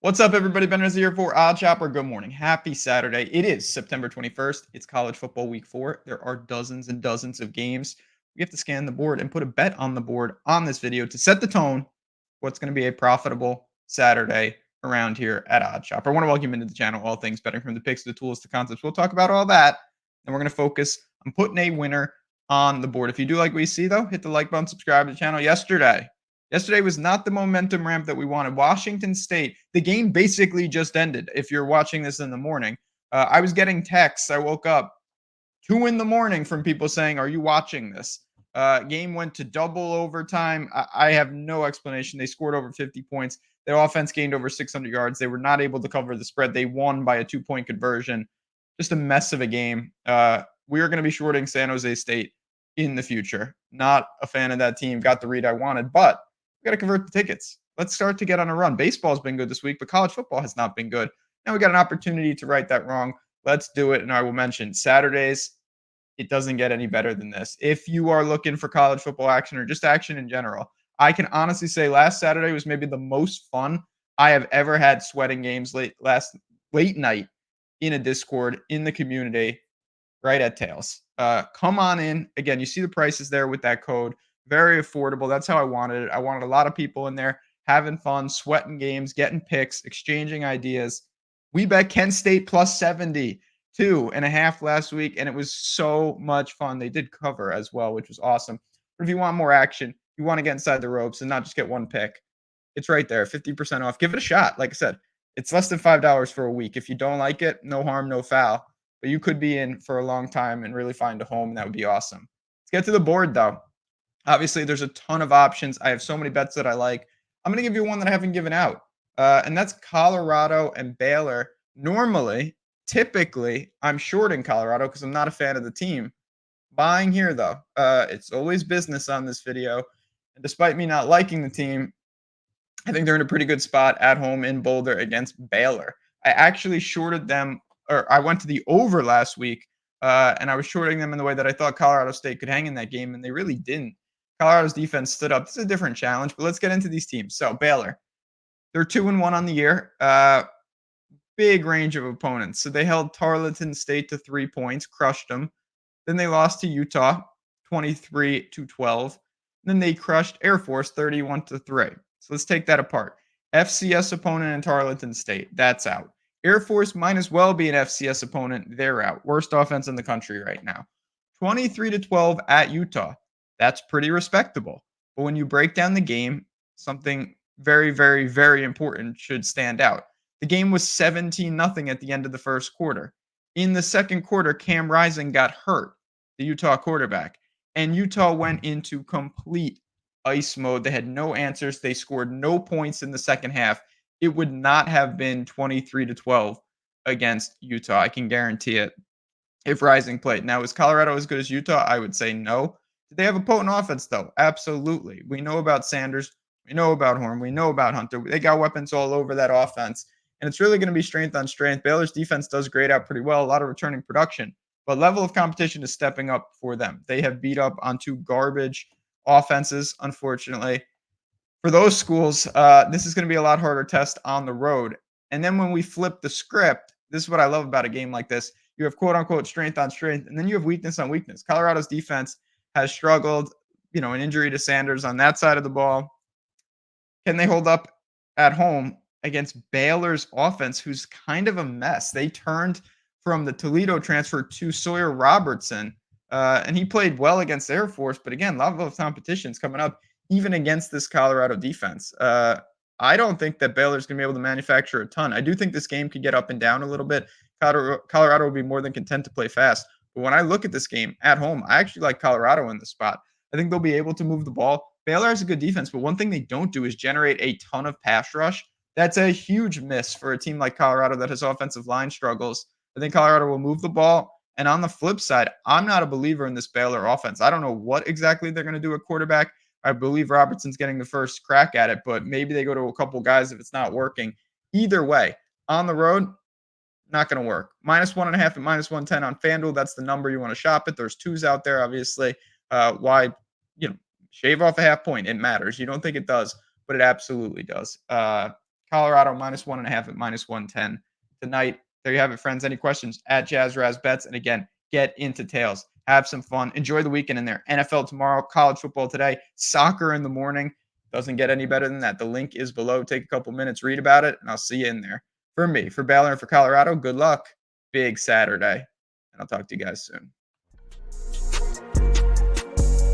What's up, everybody? Ben Rizzi here for Odd Chopper. Good morning. Happy Saturday. It is September 21st. It's college football week 4. There are dozens and dozens of games. We have to scan the board and put a bet on the board on this video to set the tone for what's going to be a profitable Saturday around here at Odd Chopper. I want to welcome you into the channel, all things betting from the picks to the tools to concepts. We'll talk about all that. And we're going to focus on putting a winner on the board. If you do like what you see, though, hit the like button, subscribe to the channel. Yesterday was not the momentum ramp that we wanted. Washington State, the game basically just ended. If you're watching this in the morning, I was getting texts. I woke up 2 in the morning from people saying, "Are you watching this?" Game went to double overtime. I have no explanation. They scored over 50 points. Their offense gained over 600 yards. They were not able to cover the spread. They won by a 2-point conversion. Just a mess of a game. We are going to be shorting San Jose State in the future. Not a fan of that team. Got the read I wanted, but we got to convert the tickets. Let's start to get on a run. Baseball's been good this week, but college football has not been good. Now we got an opportunity to right that wrong. Let's do it. And I will mention Saturdays, it doesn't get any better than this. If you are looking for college football action or just action in general, I can honestly say last Saturday was maybe the most fun I have ever had sweating games late night in a Discord in the community right at Tails. Come on in. Again, you see the prices there with that code. Very affordable. That's how I wanted it. I wanted a lot of people in there having fun, sweating games, getting picks, exchanging ideas. We bet Kent State plus 72.5 last week, and it was so much fun. They did cover as well, which was awesome. But if you want more action, you want to get inside the ropes and not just get one pick, it's right there, 50% off. Give it a shot. Like I said, it's less than $5 for a week. If you don't like it, no harm, no foul. But you could be in for a long time and really find a home, and that would be awesome. Let's get to the board, though. Obviously, there's a ton of options. I have so many bets that I like. I'm going to give you one that I haven't given out, and that's Colorado and Baylor. Typically, I'm shorting Colorado because I'm not a fan of the team. Buying here, though. It's always business on this video. And despite me not liking the team, I think they're in a pretty good spot at home in Boulder against Baylor. I actually shorted them, or I went to the over last week, and I was shorting them in the way that I thought Colorado State could hang in that game, and they really didn't. Colorado's defense stood up. This is a different challenge, but let's get into these teams. So Baylor, they're 2-1 on the year. Big range of opponents. So they held Tarleton State to 3 points, crushed them. Then they lost to Utah, 23-12. Then they crushed Air Force, 31-3. So let's take that apart. FCS opponent in Tarleton State, that's out. Air Force might as well be an FCS opponent. They're out. Worst offense in the country right now. 23-12 at Utah. That's pretty respectable. But when you break down the game, something very, very, very important should stand out. The game was 17-0 at the end of the first quarter. In the second quarter, Cam Rising got hurt, the Utah quarterback, and Utah went into complete ice mode. They had no answers. They scored no points in the second half. It would not have been 23-12 against Utah. I can guarantee it if Rising played. Now, is Colorado as good as Utah? I would say no. Did they have a potent offense, though? Absolutely. We know about Sanders. We know about Horn. We know about Hunter. They got weapons all over that offense. And it's really going to be strength on strength. Baylor's defense does grade out pretty well, a lot of returning production. But level of competition is stepping up for them. They have beat up on 2 garbage offenses, unfortunately. For those schools, this is going to be a lot harder test on the road. And then when we flip the script, this is what I love about a game like this. You have quote-unquote strength on strength, and then you have weakness on weakness. Colorado's defense has struggled, an injury to Sanders on that side of the ball. Can they hold up at home against Baylor's offense, who's kind of a mess? They turned from the Toledo transfer to Sawyer Robertson, and he played well against Air Force. But again, level of competition is coming up, even against this Colorado defense. I don't think that Baylor's going to be able to manufacture a ton. I do think this game could get up and down a little bit. Colorado will be more than content to play fast. But when I look at this game at home, I actually like Colorado in the spot. I think they'll be able to move the ball. Baylor has a good defense, but one thing they don't do is generate a ton of pass rush. That's a huge miss for a team like Colorado that has offensive line struggles. I think Colorado will move the ball. And on the flip side, I'm not a believer in this Baylor offense. I don't know what exactly they're going to do at quarterback. I believe Robertson's getting the first crack at it, but maybe they go to a couple guys if it's not working. Either way, on the road, not going to work. -1.5 and -110 on FanDuel. That's the number you want to shop at. There's 2s out there, obviously. Why, shave off a half point. It matters. You don't think it does, but it absolutely does. Colorado -1.5 at -110 tonight. There you have it, friends. Any questions at Jazz Raz Bets? And again, get into tails. Have some fun. Enjoy the weekend in there. NFL tomorrow, college football today, soccer in the morning. Doesn't get any better than that. The link is below. Take a couple minutes, read about it, and I'll see you in there. For me, for Baylor, and for Colorado, good luck. Big Saturday. And I'll talk to you guys soon.